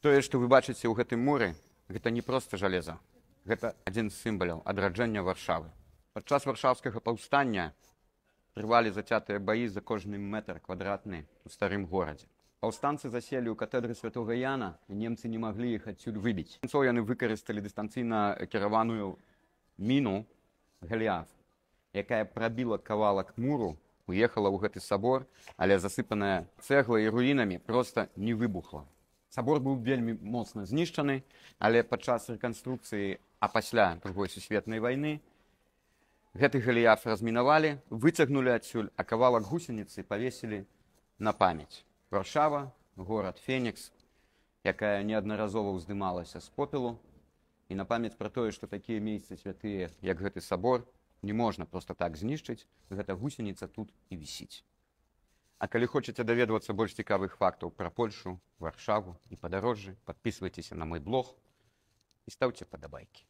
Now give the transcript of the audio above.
Тое, што вы бачыце ў гэтым муры, гэта не проста жалеза. Гэта адзін з сімваляў адраджэння Варшавы. Падчас варшаўскага паўстання трывалі зацятыя баі за кожны метр квадратны ў старым горадзе. Паўстанцы заселі ў катэдры святога Яна, і немцы не маглі іх адсюль выбіць. Канцоў яны выкарысталі дыстанцыйна кіраваную міну «Галіаф», якая прабіла кавалак муру, уехала ў гэты сабор, але засыпаная цэглай і руінамі проста не выбухла. Сабор быў вельмі моцна знішчаны, але падчас рэканструкцыі, а пасля Другой сусветнай вайны, гэты галіяф размінавалі, выцягнулі адсюль, а кавалак гусеніцы павесілі на памяць. Варшава, горад Фенікс, якая неаднаразова ўздымалася з попелу, і на памяць пра тое, што такія месцы святыя, як гэты сабор, не можна проста так знішчыць, гэта гусеніца тут і вісіць. А калі хочаце даведвацца больш цікавых фактаў пра Польшу, Варшаву і падарожжы, падпісвайцеся на мой блог і стаўце падабайкі.